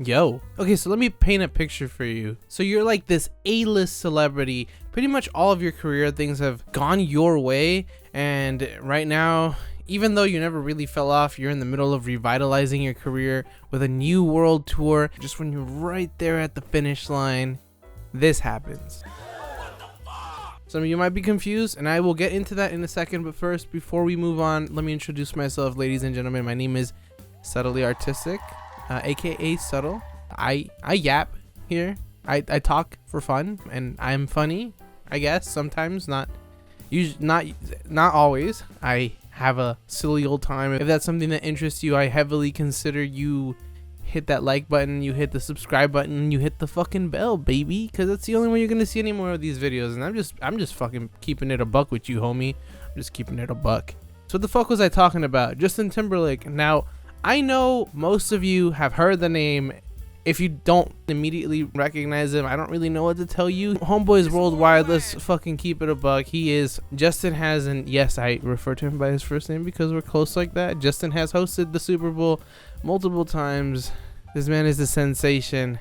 Yo. Okay, so let me paint a picture for you. So you're like this A-list celebrity. Pretty much all of your career things have gone your way. And right now, even though you never really fell off, you're in the middle of revitalizing your career with a new world tour. Just when you're right there at the finish line, this happens. Some of you might be confused, and I will get into that in a second. But first, before we move on, let me introduce myself, ladies and gentlemen. My name is SubtlyArtistic. AKA Subtle. I yap here. I talk for fun, and I'm funny, I guess, sometimes. Not always. I have a silly old time. If that's something that interests you, I heavily consider you hit that like button, you hit the subscribe button, and you hit the fucking bell, baby, because that's the only way you're gonna see any more of these videos. And I'm just fucking keeping it a buck with you, homie. I'm just keeping it a buck. So what the fuck was I talking about? Justin Timberlake. Now, I know most of you have heard the name. If you don't immediately recognize him, I don't really know what to tell you. Homeboys worldwide, let's fucking keep it a buck. He is, Justin has, and yes, I refer to him by his first name because we're close like that. Justin has hosted the Super Bowl multiple times. This man is a sensation.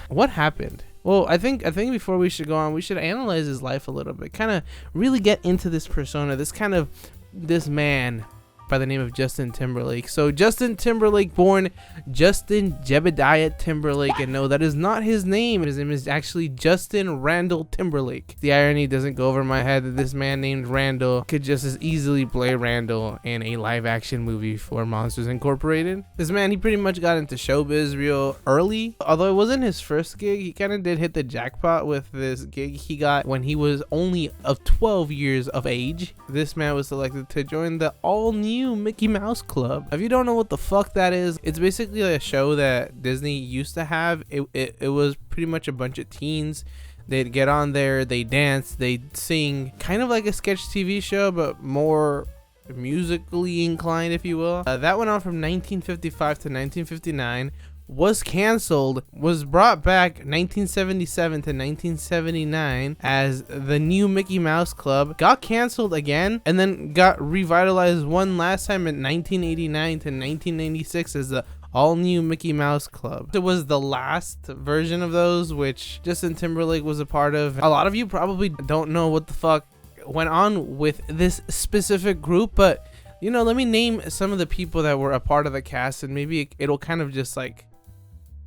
What happened? Well, I think before we should go on, we should analyze his life a little bit. Kind of really get into this persona, this man by the name of Justin Timberlake. So Justin Timberlake, born Justin Jebediah Timberlake, and no, that is not his name. His name is actually Justin Randall Timberlake. The irony doesn't go over my head that this man named Randall could just as easily play Randall in a live action movie for Monsters Incorporated. This man, he pretty much got into showbiz real early. Although it wasn't his first gig, he kind of did hit the jackpot with this gig he got when he was only of 12 years of age. This man was selected to join the all-new Mickey Mouse Club. If you don't know what the fuck that is, it's basically a show that Disney used to have. It was pretty much a bunch of teens. They'd get on there, they dance, they'd sing, kind of like a sketch TV show, but more musically inclined, if you will. That went on from 1955 to 1959. Was canceled, was brought back 1977 to 1979 as the new Mickey Mouse Club, got canceled again, and then got revitalized one last time in 1989 to 1996 as the all new Mickey Mouse Club. It was the last version of those, which Justin Timberlake was a part of. A lot of you probably don't know what the fuck went on with this specific group, but you know, let me name some of the people that were a part of the cast, and maybe it'll kind of just like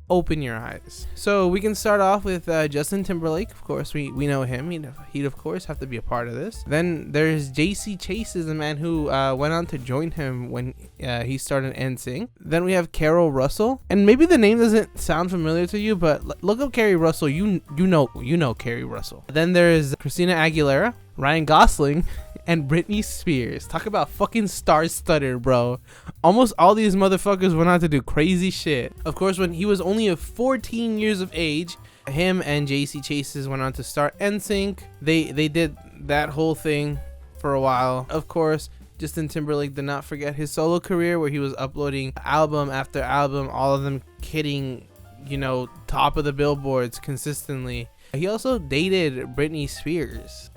open your eyes. So we can start off with Justin Timberlake. Of course, we know him. He'd of course have to be a part of this. Then there's JC Chase, is a man who went on to join him when he started NSYNC. Then we have Carol Russell, and maybe the name doesn't sound familiar to you, but look up Carrie Russell. You know Carrie Russell. Then there's Christina Aguilera, Ryan Gosling, and Britney Spears. Talk about fucking star-studded, bro. Almost all these motherfuckers went on to do crazy shit. Of course, when he was only 14 years of age, him and JC Chases went on to start NSYNC. They did that whole thing for a while. Of course, Justin Timberlake did not forget his solo career, where he was uploading album after album, all of them hitting, you know, top of the billboards consistently. He also dated Britney Spears.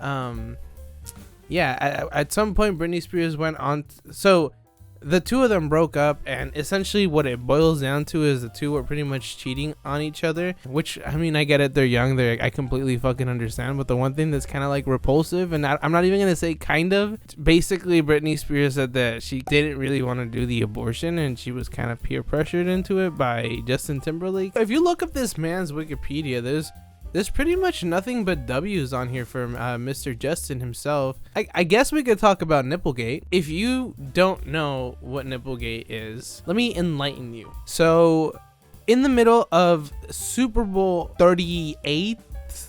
Yeah, at some point Britney Spears went on. So the two of them broke up, and essentially what it boils down to is the two were pretty much cheating on each other, which, I mean, I get it, they're young, I completely fucking understand. But the one thing that's kind of like repulsive, and I'm not even gonna say kind of, basically Britney Spears said that she didn't really want to do the abortion, and she was kind of peer pressured into it by Justin Timberlake. If you look up this man's Wikipedia, there's pretty much nothing but W's on here for Mr. Justin himself. I guess we could talk about Nipplegate. If you don't know what Nipplegate is, let me enlighten you. So, in the middle of Super Bowl 38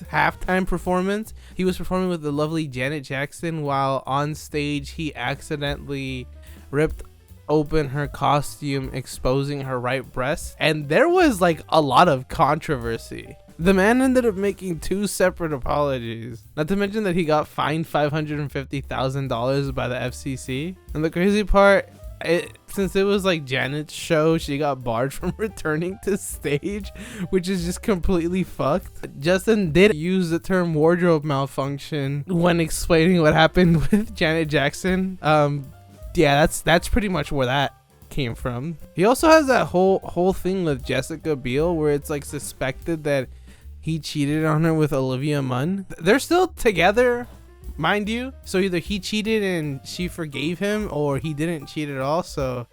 halftime performance, he was performing with the lovely Janet Jackson, while on stage he accidentally ripped open her costume, exposing her right breast, and there was like a lot of controversy. The man ended up making 2 separate apologies, not to mention that he got fined $550,000 by the FCC. And the crazy part, since it was like Janet's show, she got barred from returning to stage, which is just completely fucked. Justin did use the term wardrobe malfunction when explaining what happened with Janet Jackson. Yeah, that's pretty much where that came from. He also has that whole thing with Jessica Biel where it's like suspected that he cheated on her with Olivia Munn. They're still together, mind you. So either he cheated and she forgave him, or he didn't cheat at all. So,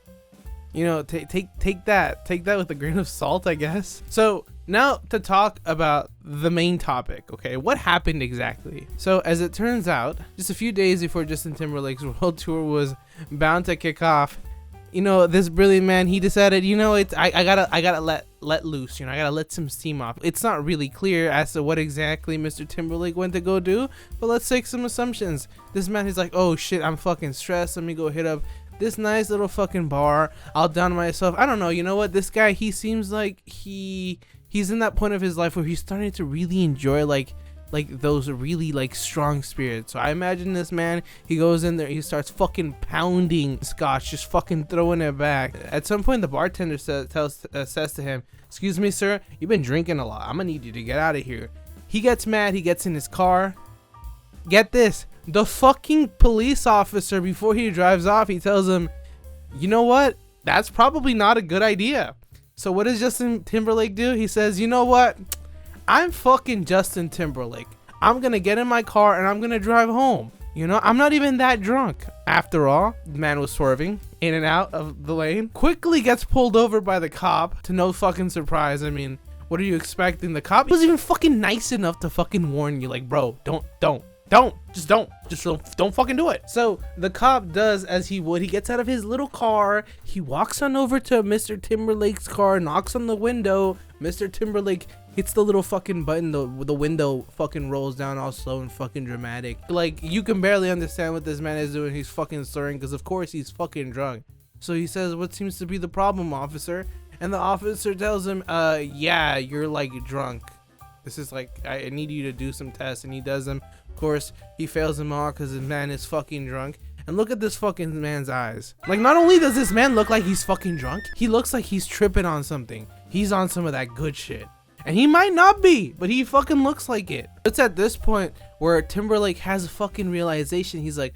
you know, take that with a grain of salt, I guess. So now to talk about the main topic, okay? What happened exactly? So as it turns out, just a few days before Justin Timberlake's world tour was bound to kick off, you know, this brilliant man, he decided, you know, I gotta let loose, you know, I gotta let some steam off. It's not really clear as to what exactly Mr. Timberlake went to go do, but let's take some assumptions. This man is like, oh shit, I'm fucking stressed, let me go hit up this nice little fucking bar, I'll down myself. I don't know, you know what, this guy, he seems like he's in that point of his life where he's starting to really enjoy like those really like strong spirits. So I imagine this man, he goes in there, he starts fucking pounding scotch, just fucking throwing it back. At some point the bartender says to him, excuse me sir, you've been drinking a lot, I'm gonna need you to get out of here. He gets mad, he gets in his car. Get this, the fucking police officer, before he drives off, he tells him, you know what, that's probably not a good idea. So what does Justin Timberlake do? He says, you know what, I'm fucking Justin Timberlake. I'm gonna get in my car and I'm gonna drive home. You know, I'm not even that drunk. After all, the man was swerving in and out of the lane. Quickly gets pulled over by the cop, to no fucking surprise. I mean, what are you expecting? The cop was even fucking nice enough to fucking warn you, like, bro, don't fucking do it. So the cop does as he would. He gets out of his little car, he walks on over to Mr. Timberlake's car, knocks on the window. Mr. Timberlake hits the little fucking button, the window fucking rolls down all slow and fucking dramatic. Like, you can barely understand what this man is doing. He's fucking slurring because of course he's fucking drunk. So he says, what seems to be the problem, officer? And the officer tells him, yeah, you're like drunk. This is like, I need you to do some tests. And he does them. Of course, he fails them all because the man is fucking drunk. And look at this fucking man's eyes. Like, not only does this man look like he's fucking drunk, he looks like he's tripping on something. He's on some of that good shit. And he might not be, but he fucking looks like it. It's at this point where Timberlake has a fucking realization. He's like,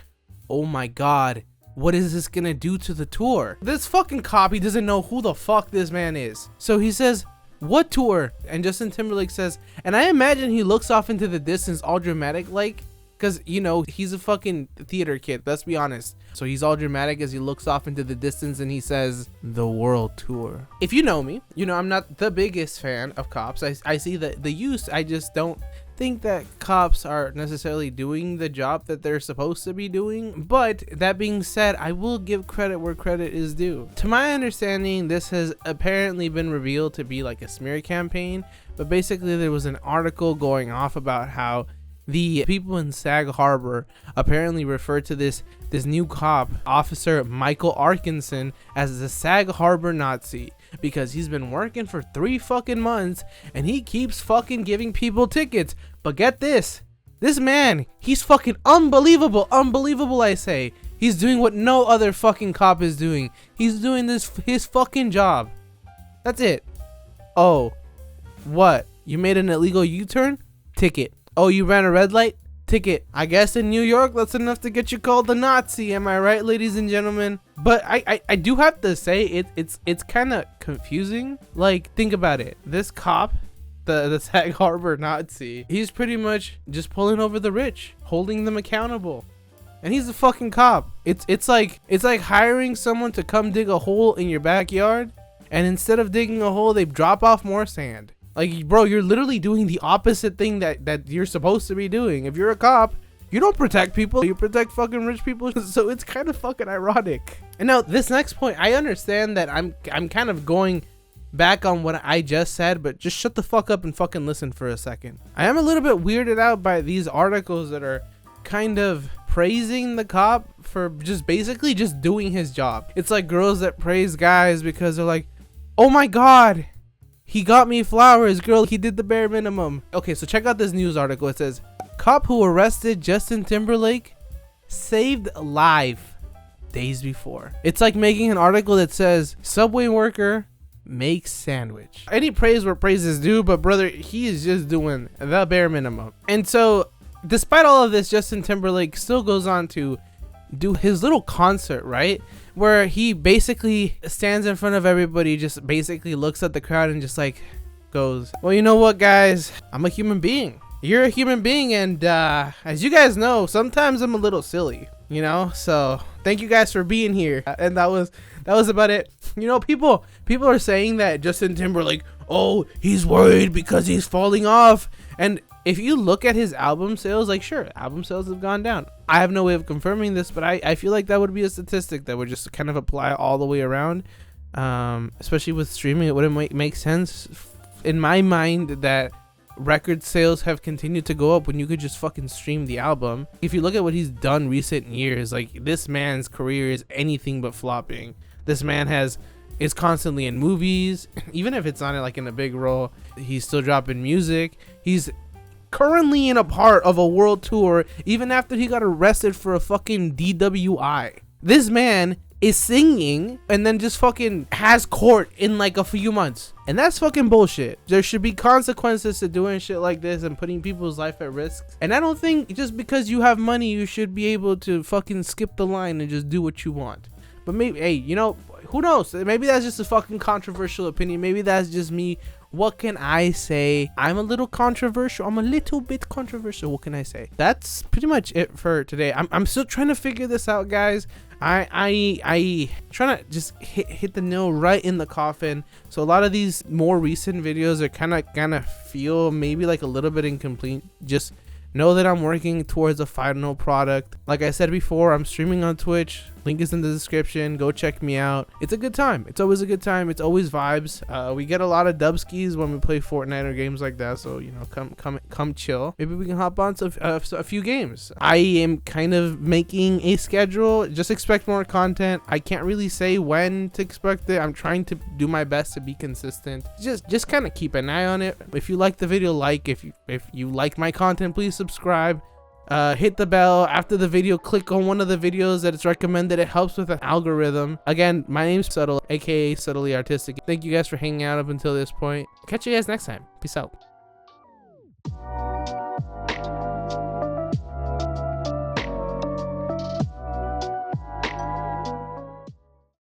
oh my god, what is this gonna do to the tour? This fucking cop, he doesn't know who the fuck this man is. So he says, what tour? And Justin Timberlake says, and I imagine he looks off into the distance all dramatic like, because, you know, he's a fucking theater kid, let's be honest. So he's all dramatic as he looks off into the distance and he says, the world tour. If you know me, you know I'm not the biggest fan of cops. I see the use, I just don't think that cops are necessarily doing the job that they're supposed to be doing. But that being said, I will give credit where credit is due. To my understanding, this has apparently been revealed to be like a smear campaign. But basically there was an article going off about how the people in Sag Harbor apparently refer to this new cop, Officer Michael Arkinson, as the Sag Harbor Nazi because he's been working for 3 fucking months and he keeps fucking giving people tickets. But get this man, he's fucking unbelievable, I say. He's doing what no other fucking cop is doing. He's doing his fucking job. That's it. Oh, what? You made an illegal U-turn? Ticket. Oh, you ran a red light? Ticket. I guess in New York, that's enough to get you called a Nazi. Am I right, ladies and gentlemen? But I do have to say, it's kind of confusing. Like, think about it. This cop, the Sag Harbor Nazi, he's pretty much just pulling over the rich, holding them accountable. And he's a fucking cop. It's like hiring someone to come dig a hole in your backyard, and instead of digging a hole, they drop off more sand. Like, bro, you're literally doing the opposite thing that you're supposed to be doing. If you're a cop, you don't protect people, you protect fucking rich people. So it's kind of fucking ironic. And now this next point, I understand that I'm kind of going back on what I just said, but just shut the fuck up and fucking listen for a second. I am a little bit weirded out by these articles that are kind of praising the cop for just basically just doing his job. It's like girls that praise guys because they're like, oh my god, he got me flowers, girl, he did the bare minimum. Okay, so check out this news article. It says, cop who arrested Justin Timberlake saved life days before. It's like making an article that says, Subway worker makes sandwich. Any praise where praise is due, but brother, he is just doing the bare minimum. And so, despite all of this, Justin Timberlake still goes on to do his little concert, right? Where he basically stands in front of everybody, just basically looks at the crowd and just like goes, well, you know what, guys? I'm a human being. You're a human being, and as you guys know, sometimes I'm a little silly, you know? So thank you guys for being here. And that was about it. You know, people are saying that Justin Timberlake, oh, he's worried because he's falling off. And if you look at his album sales, like, sure, album sales have gone down. I have no way of confirming this, but I feel like that would be a statistic that would just kind of apply all the way around. Especially with streaming, it wouldn't make sense in my mind that record sales have continued to go up when you could just fucking stream the album. If you look at what he's done recent years, like, this man's career is anything but flopping. This man is constantly in movies, even if it's not like in a big role. He's still dropping music. He's currently in a part of a world tour even after he got arrested for a fucking DWI. This man is singing and then just fucking has court in like a few months, and that's fucking bullshit. There should be consequences to doing shit like this and putting people's life at risk. And I don't think just because you have money you should be able to fucking skip the line and just do what you want. But maybe, hey, you know, who knows? Maybe that's just a fucking controversial opinion. Maybe that's just me. What can I say? I'm a little controversial. I'm a little bit controversial. What can I say? That's pretty much it for today. I'm still trying to figure this out, guys. I trying to just hit the nail right in the coffin. So a lot of these more recent videos are kind of feel maybe like a little bit incomplete. Just know that I'm working towards a final product. Like I said before, I'm streaming on Twitch. Link is in the description. Go check me out. It's a good time. It's always a good time. It's always vibes. We get a lot of dubskis when we play Fortnite or games like that. So, you know, come chill. Maybe we can hop on to a few games. I am kind of making a schedule. Just expect more content. I can't really say when to expect it. I'm trying to do my best to be consistent. Just kind of keep an eye on it. If you like the video, like. If you like my content, please subscribe. Hit the bell after the video. Click on one of the videos that it's recommended. It helps with an algorithm. Again, my name's Subtle, aka SubtlyArtistic. Thank you guys for hanging out up until this point. Catch you guys next time. Peace out.